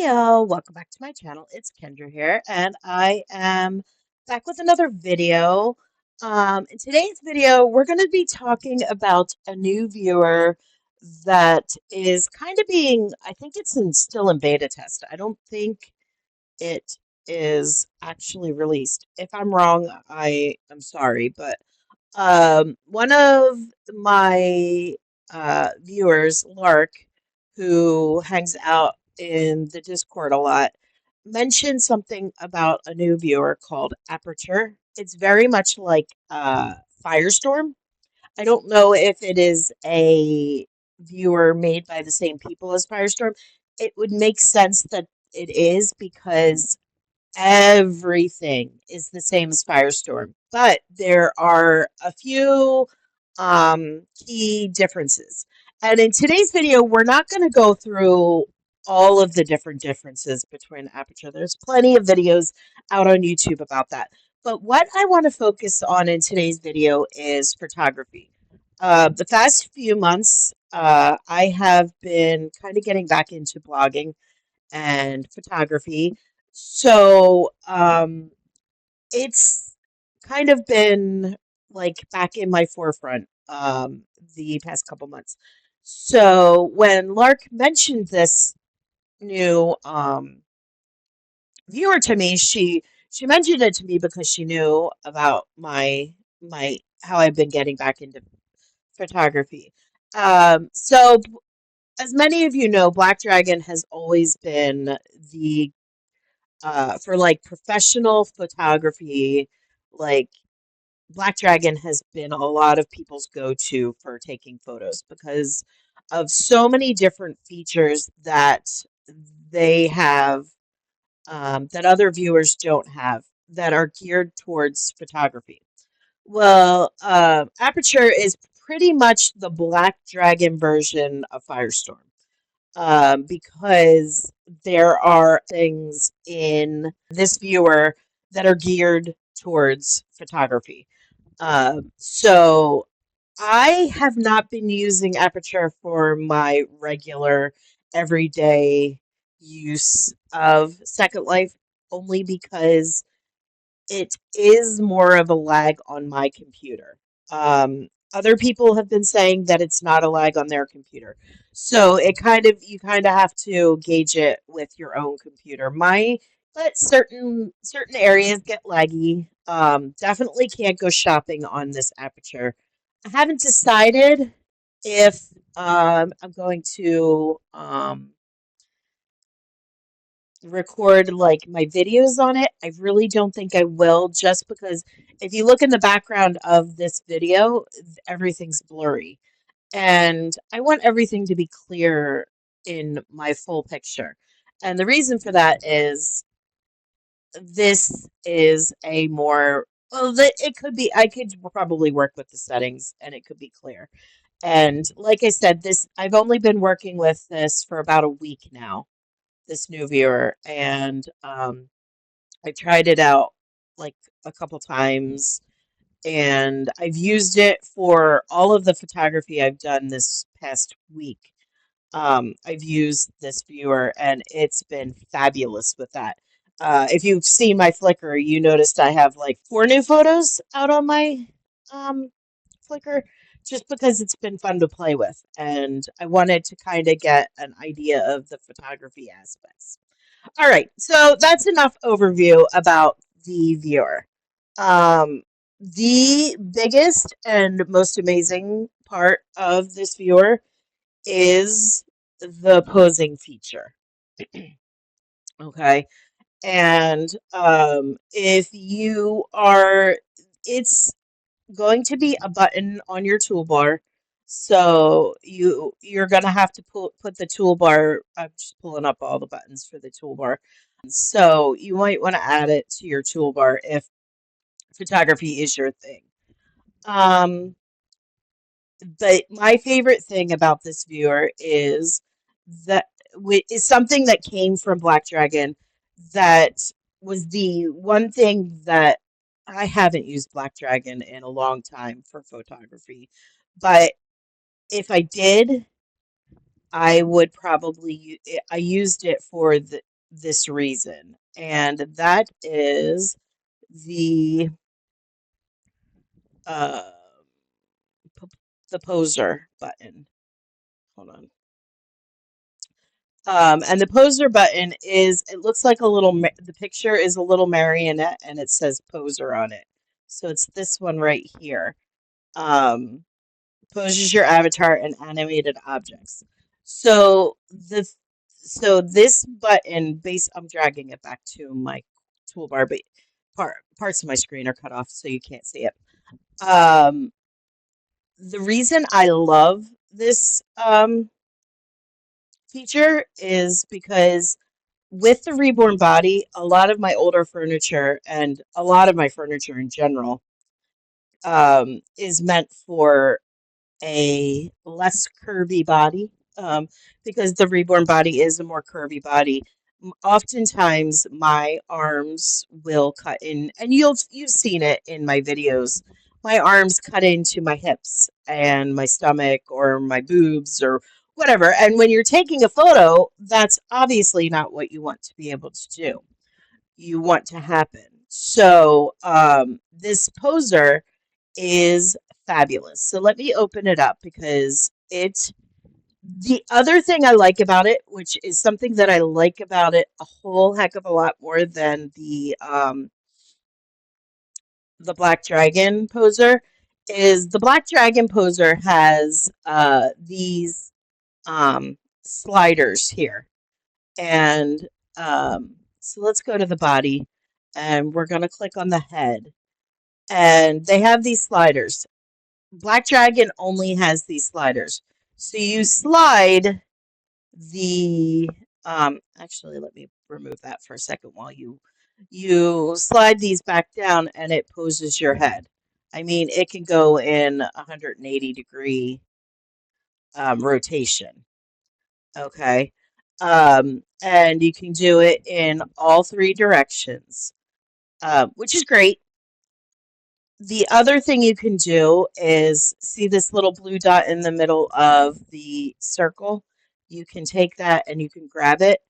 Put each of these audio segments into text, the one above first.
Heyo, welcome back to my channel. It's Kendra here, and I am back with another video. In today's video, we're going to be talking about a new viewer that is kind of being, I think it's still in beta test. I don't think it is actually released. If I'm wrong, I am sorry, but one of my viewers, Lark, who hangs out in the Discord a lot, mentioned something about a new viewer called Aperture. It's very much like Firestorm. I don't know if it is a viewer made by the same people as Firestorm. It would make sense that it is because everything is the same as Firestorm, but there are a few key differences. And in today's video, we're not going to go through all of the different differences between Aperture. There's plenty of videos out on YouTube about that. But what I want to focus on in today's video is photography. The past few months, I have been kind of getting back into blogging and photography. So it's kind of been like back in my forefront the past couple months. So when Lark mentioned this new viewer to me, she mentioned it to me because she knew about my how I've been getting back into photography. So as many of you know, Black Dragon has always been the for like professional photography, like Black Dragon has been a lot of people's go-to for taking photos because of so many different features that they have that other viewers don't have that are geared towards photography. Well, Aperture is pretty much the Black Dragon version of Firestorm because there are things in this viewer that are geared towards photography. So I have not been using Aperture for my regular everyday use of Second Life only because it is more of a lag on my computer. Other people have been saying that it's not a lag on their computer. So it kind of you kind of have to gauge it with your own computer. But certain areas get laggy. Definitely can't go shopping on this Aperture. I haven't decided if I'm going to record like my videos on it. I really don't think I will just because if you look in the background of this video, everything's blurry. And I want everything to be clear in my full picture. And the reason for that is this is a more well, it could be I could probably work with the settings and it could be clear. And like I said, this I've only been working with this for about a week now, this new viewer, and I tried it out like a couple times, and I've used it for all of the photography I've done this past week. I've used this viewer, and it's been fabulous with that. If you've seen my Flickr, you noticed I have like 4 new photos out on my um, Flickr just because it's been fun to play with, and I wanted to kind of get an idea of the photography aspects. All right, so that's enough overview about the viewer. The biggest and most amazing part of this viewer is the posing feature. Okay, and if you are, it's going to be a button on your toolbar. So you're gonna have to put the toolbar. I'm just pulling up all the buttons for the toolbar. So you might want to add it to your toolbar if photography is your thing. Um, but my favorite thing about this viewer is that is something that came from Black Dragon that was the one thing that I haven't used Black Dragon in a long time for photography. But if I did, I would probably I used it for this reason, and that is the uh, the poser button. Hold on. And the poser button is, it looks like a little, the picture is a little marionette and it says poser on it. So it's this one right here. Um, Poses your avatar and animated objects. So the so this button I'm dragging it back to my toolbar, but parts of my screen are cut off so you can't see it. Um, the reason I love this feature is because with the reborn body, a lot of my older furniture and a lot of my furniture in general is meant for a less curvy body, because the reborn body is a more curvy body. Oftentimes, my arms will cut in, and you've seen it in my videos. My arms cut into my hips and my stomach or my boobs or whatever. And when you're taking a photo, that's obviously not what you want to be able to do. You want to happen. So this poser is fabulous. So let me open it up because the other thing I like about it, which is something that I like about it a whole heck of a lot more than the Black Dragon poser, is the Black Dragon poser has these sliders here. And so let's go to the body and we're going to click on the head. And they have these sliders. Black Dragon only has these sliders. So you slide the actually let me remove that for a second while you slide these back down and it poses your head. I mean, it can go in 180-degree rotation. Okay. And you can do it in all three directions, which is great. The other thing you can do is see this little blue dot in the middle of the circle. You can take that and you can grab it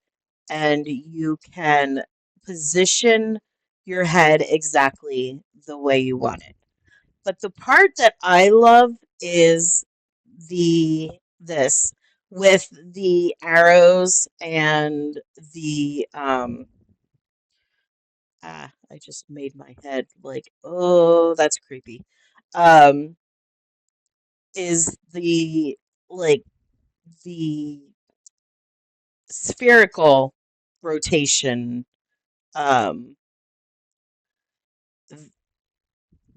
and you can position your head exactly the way you want it. But the part that I love is this with the arrows and the I just made my head like, oh, that's creepy. Um, is the like the spherical rotation. Um,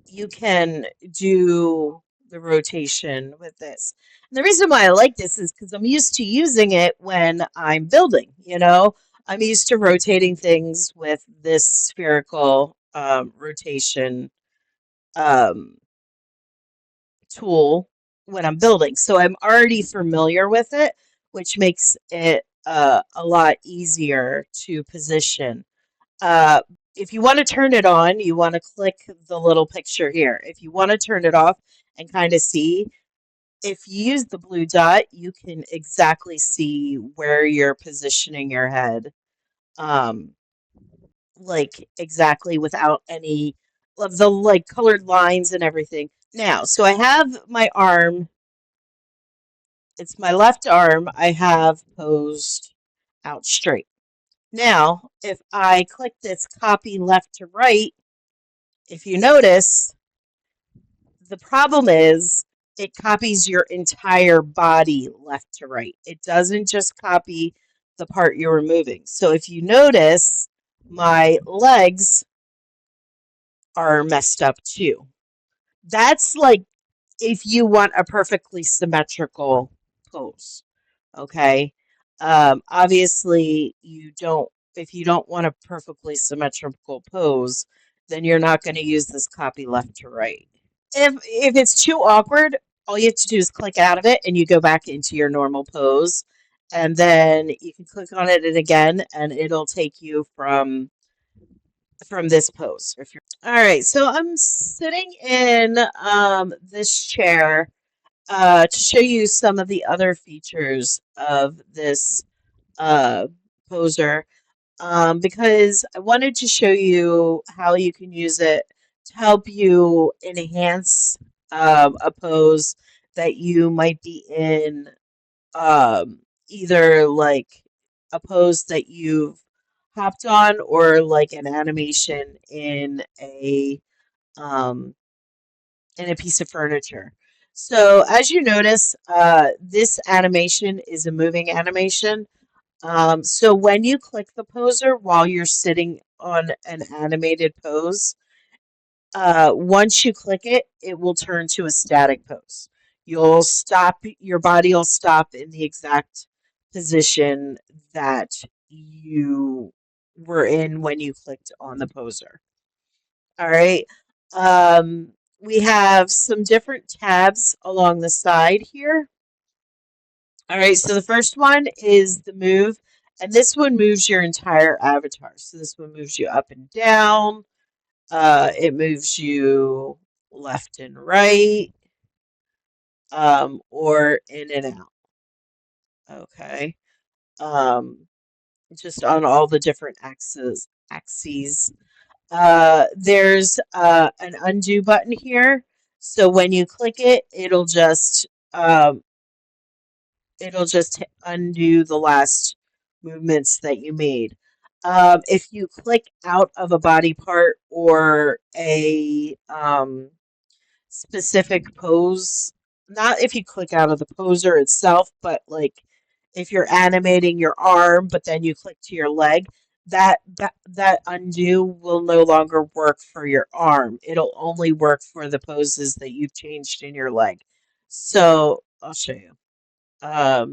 you can do the rotation with this. And the reason why I like this is because I'm used to using it when I'm building, I'm used to rotating things with this spherical rotation um, tool when I'm building. So I'm already familiar with it, which makes it a lot easier to position. Uh, if you want to turn it on, you want to click the little picture here. If you want to turn it off and kind of see, if you use the blue dot, you can exactly see where you're positioning your head, um, like exactly without any of the like colored lines and everything. Now, so I have my arm, it's my left arm, I have posed out straight. Now, if I click this copy left to right, if you notice, the problem is it copies your entire body left to right. It doesn't just copy the part you're removing. So if you notice, my legs are messed up too. That's like if you want a perfectly symmetrical pose. Okay. Obviously, if you don't want a perfectly symmetrical pose, then you're not going to use this copy left to right. If it's too awkward, all you have to do is click out of it and you go back into your normal pose. And then you can click on it and again, and it'll take you from this pose. If you're all right, so I'm sitting in this chair to show you some of the other features of this uh, poser. because I wanted to show you how you can use it to help you enhance a pose that you might be in, um, either like a pose that you've hopped on or like an animation um, in a piece of furniture. So as you notice, this animation is a moving animation. So when you click the poser while you're sitting on an animated pose, once you click it, it will turn to a static pose. You'll stop, your body will stop in the exact position that you were in when you clicked on the poser. All right. Um, we have some different tabs along the side here. All right, so the first one is the move, and this one moves your entire avatar. So this one moves you up and down. It moves you left and right, or in and out. Okay, um, just on all the different axes. There's an undo button here. So when you click it, it'll just undo the last movements that you made. If you click out of a body part or a specific pose, not if you click out of the poser itself, but like if you're animating your arm, but then you click to your leg, that undo will no longer work for your arm. It'll only work for the poses that you've changed in your leg. So I'll show you.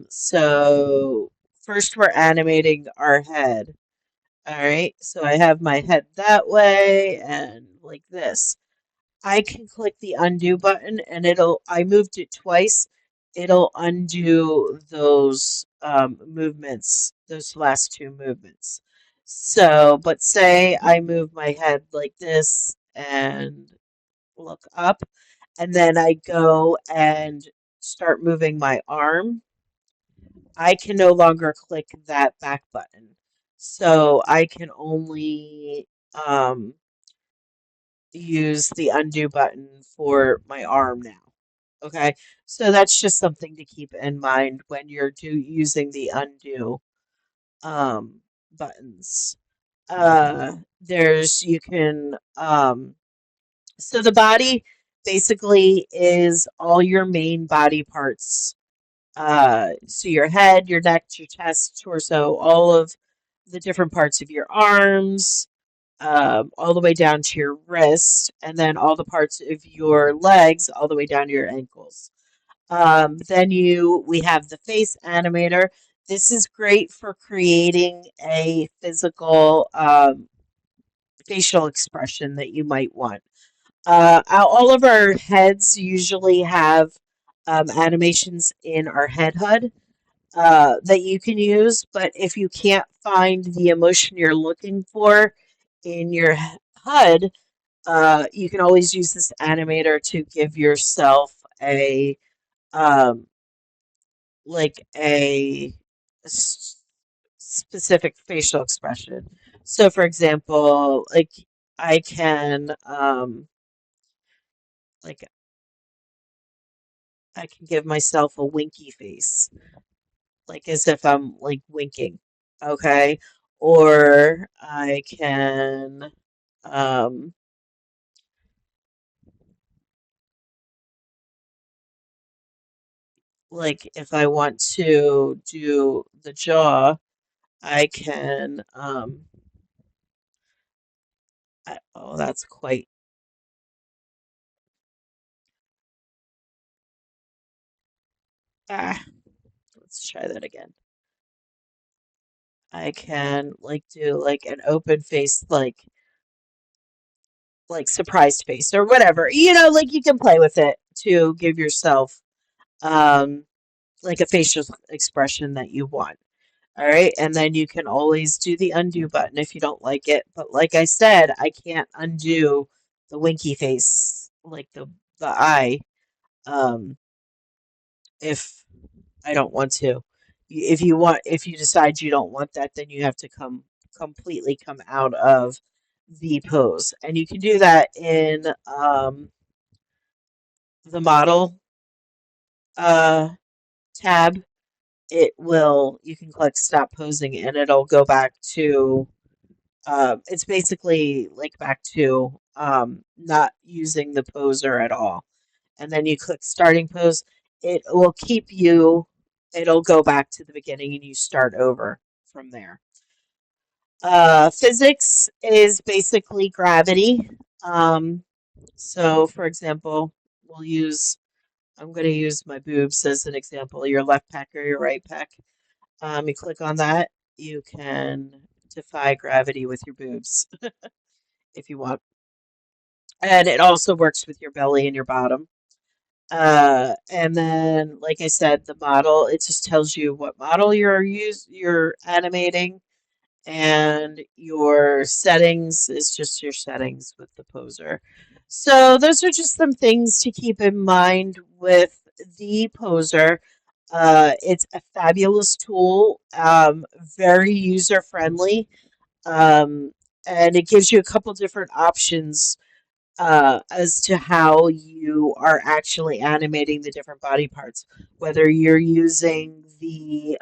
So first we're animating our head. All right, so I have my head that way and like this. I can click the undo button and I moved it twice. It'll undo those movements, those last two movements. So, but say I move my head like this and look up, and then I go and start moving my arm. I can no longer click that back button. So I can only use the undo button for my arm now. Okay, so that's just something to keep in mind when you're using the undo um, buttons. There's you can so the body basically is all your main body parts, so your head, your neck, your chest, torso, all of the different parts of your arms, all the way down to your wrist, and then all the parts of your legs, all the way down to your ankles. Then we have the face animator. This is great for creating a physical facial expression that you might want. All of our heads usually have animations in our head HUD that you can use, but if you can't find the emotion you're looking for in your HUD, you can always use this animator to give yourself a um, like a specific facial expression. So, for example, like I can like I can give myself a winky face, like as if I'm like winking, okay? Or I can, um, like if I want to do the jaw, I can, oh, that's quite, ah, let's try that again. I can like do like an open face, like surprised face or whatever. Like you can play with it to give yourself, um, like a facial expression that you want. All right, and then you can always do the undo button if you don't like it. But like I said, I can't undo the winky face, like the eye, um, if I don't want to. If you decide you don't want that, then you have to come completely come out of the pose. And you can do that in the model uh, tab. You can click stop posing and it'll go back to, it's basically like back to not using the poser at all. And then you click starting pose. It will keep you, it'll go back to the beginning and you start over from there. Physics is basically gravity. Um, so, for example, I'm going to use my boobs as an example, your left pec or your right pec. You click on that, you can defy gravity with your boobs if you want. And it also works with your belly and your bottom. And then, like I said, the model, it just tells you what model you're animating, and your settings is just your settings with the poser. So those are just some things to keep in mind with the poser. It's a fabulous tool, very user friendly, um, and it gives you a couple different options as to how you are actually animating the different body parts, whether you're using the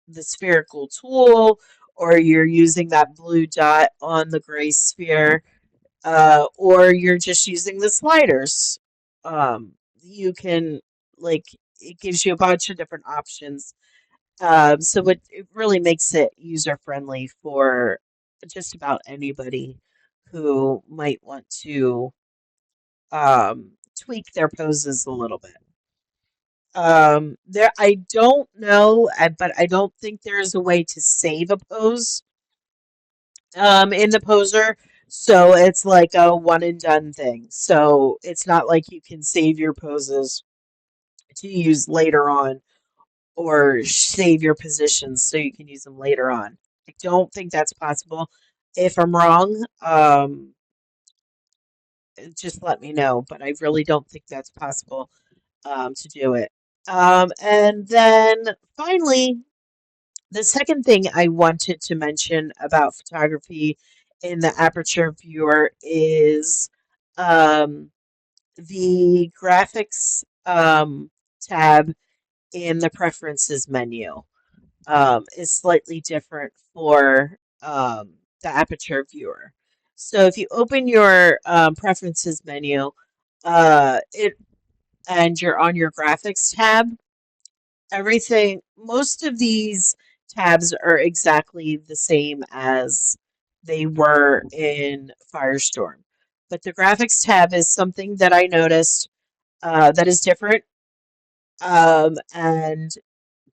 the spherical tool or you're using that blue dot on the gray sphere, or you're just using the sliders. You can like it gives you a bunch of different options. So it really makes it user friendly for just about anybody who might want to tweak their poses a little bit. I don't know, but I don't think there is a way to save a pose in the poser. So it's like a one and done thing. So it's not like you can save your poses to use later on or save your positions so you can use them later on. I don't think that's possible. If I'm wrong, just let me know. But I really don't think that's possible to do it. And then finally, the second thing I wanted to mention about photography in the Aperture viewer is um, the graphics tab in the preferences menu is slightly different for the Aperture viewer. So if you open your preferences menu, it and you're on your graphics tab, most of these tabs are exactly the same as they were in Firestorm. But the graphics tab is something that I noticed that is different and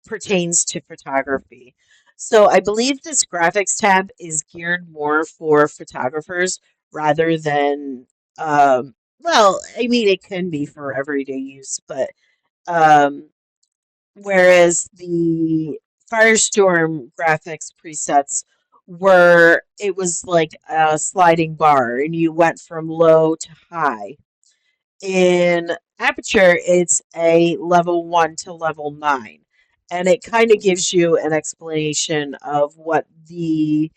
pertains to photography. So I believe this graphics tab is geared more for photographers rather than, well, I mean, it can be for everyday use, but um, whereas the Firestorm graphics presets it was like a sliding bar and you went from low to high. In Aperture, it's a level 1 to level 9. And it kind of gives you an explanation of what the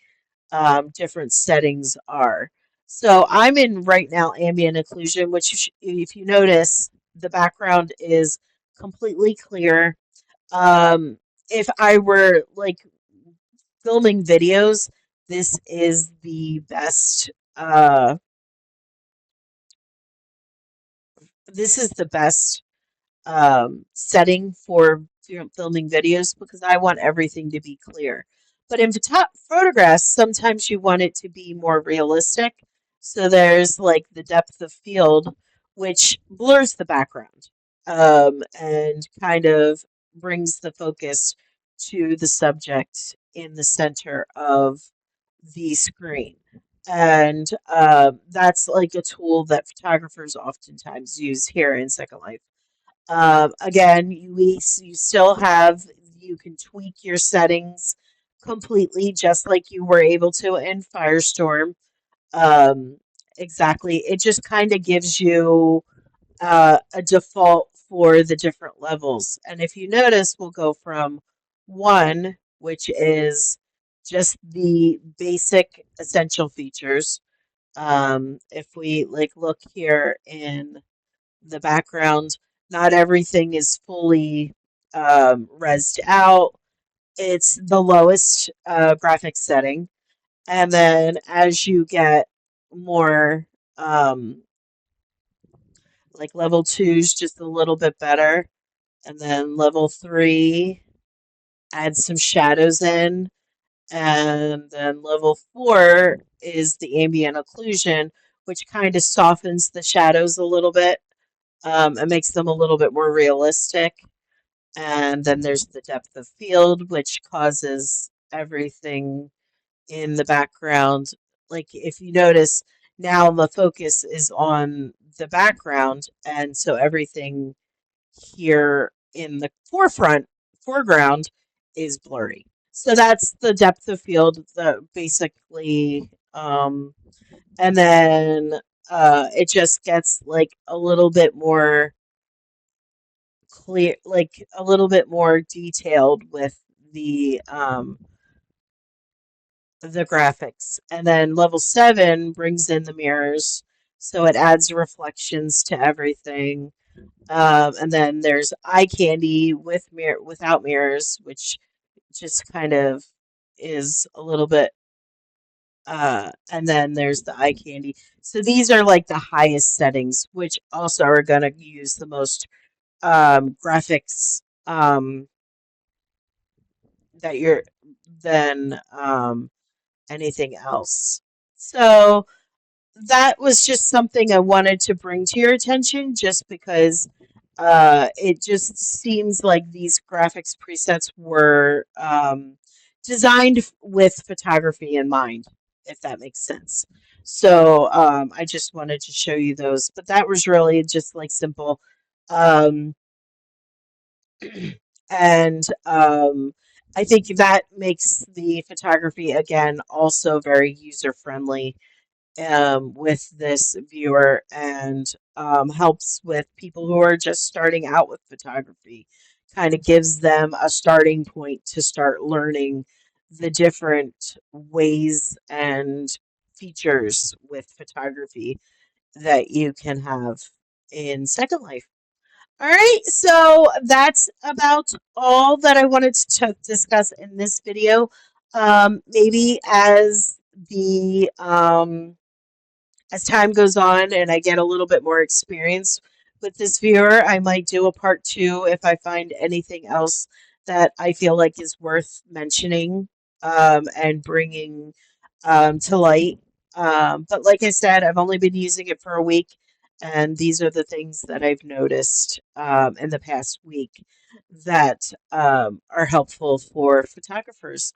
different settings are. So I'm in right now ambient occlusion, which if you notice, the background is completely clear. Um, if I were like filming videos, this is the best. This is the best setting for filming videos because I want everything to be clear. But in photographs, sometimes you want it to be more realistic. So there's like the depth of field, which blurs the background and kind of brings the focus to the subject in the center of the screen. And that's like a tool that photographers oftentimes use here in Second Life. Again, you still have, you can tweak your settings completely just like you were able to in Firestorm. Um, exactly. It just kind of gives you a default for the different levels. And if you notice, we'll go from 1 which is just the basic essential features. If we like look here in the background, not everything is fully rezzed out. It's the lowest graphics setting. And then as you get more, um, like level two's just a little bit better. And then level three adds some shadows in. And then level four is the ambient occlusion, which kind of softens the shadows a little bit and makes them a little bit more realistic. And then there's the depth of field, which causes everything in the background. Like if you notice, now the focus is on the background, and so everything here in the foreground is blurry. So that's the depth of field, basically, and then it just gets like a little bit more clear, like a little bit more detailed with the graphics. And then level 7 brings in the mirrors, so it adds reflections to everything. And then there's eye candy without mirrors, which just kind of is a little bit. And then there's the eye candy. So these are like the highest settings, which also are going to use the most graphics that you're than anything else. So that was just something I wanted to bring to your attention just because it just seems like these graphics presets were designed with photography in mind, if that makes sense. So I just wanted to show you those, but that was really just like simple. Um, and I think that makes the photography again also very user friendly with this viewer and helps with people who are just starting out with photography. Kind of gives them a starting point to start learning the different ways and features with photography that you can have in Second Life. All right, so that's about all that I wanted to discuss in this video. Maybe the as time goes on and I get a little bit more experience with this viewer, I might do a part two if I find anything else that I feel like is worth mentioning and bringing to light. But like I said, I've only been using it for a week, and these are the things that I've noticed in the past week that are helpful for photographers.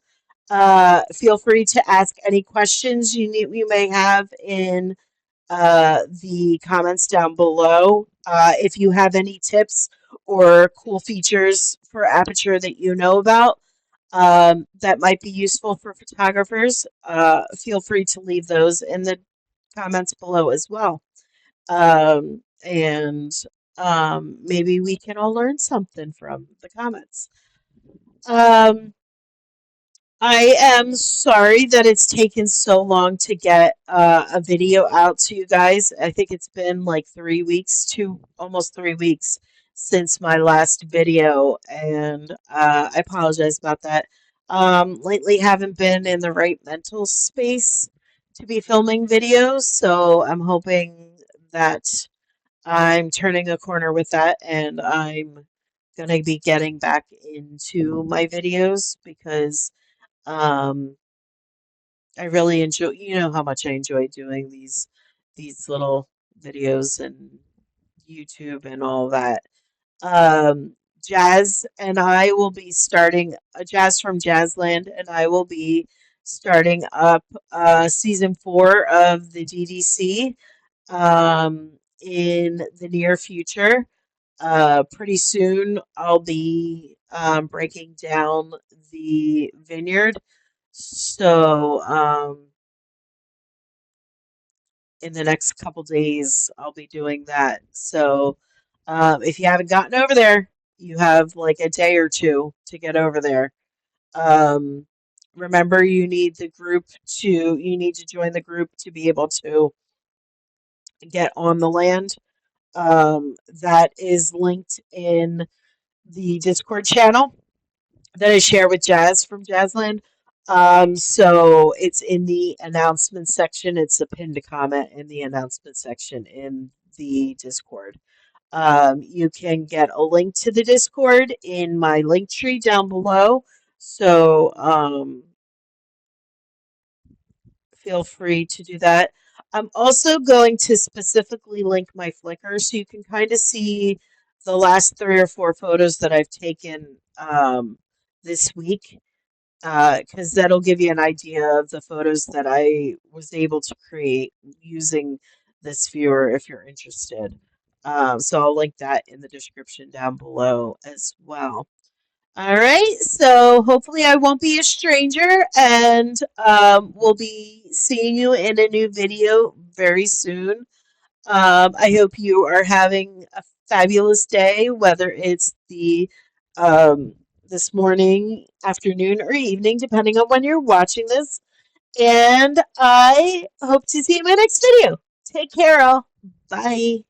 Feel free to ask any questions you may have in the comments down below. If you have any tips or cool features for Aperture that you know about that might be useful for photographers, feel free to leave those in the comments below as well. And maybe we can all learn something from the comments. Um, I am sorry that it's taken so long to get a video out to you guys. I think it's been like 3 weeks, almost 3 weeks since my last video, and I apologize about that. Lately, haven't been in the right mental space to be filming videos, so I'm hoping that I'm turning a corner with that, and I'm gonna be getting back into my videos because. Um, I really enjoy, you know how much I enjoy doing these little videos and YouTube and all that. Jazz and I will be starting Jazz from Jazzland and I will be starting up season 4 of the DDC in the near future. Pretty soon I'll be breaking down the vineyard. So, in the next couple days, I'll be doing that. So, if you haven't gotten over there, you have like a day or two to get over there. Um, remember, you need to join the group to be able to get on the land. That is linked in the Discord channel that I share with Jazz from Jazzland. So it's in the announcement section. It's a pinned comment in the announcement section in the Discord. You can get a link to the Discord in my link tree down below. So feel free to do that. I'm also going to specifically link my Flickr so you can kind of see the last 3 or 4 photos that I've taken this week, because that'll give you an idea of the photos that I was able to create using this viewer if you're interested. So I'll link that in the description down below as well. All right, so hopefully I won't be a stranger, and we'll be seeing you in a new video very soon. I hope you are having a fabulous day, whether it's um, this morning, afternoon, or evening, depending on when you're watching this. And I hope to see you in my next video. Take care, all. Bye.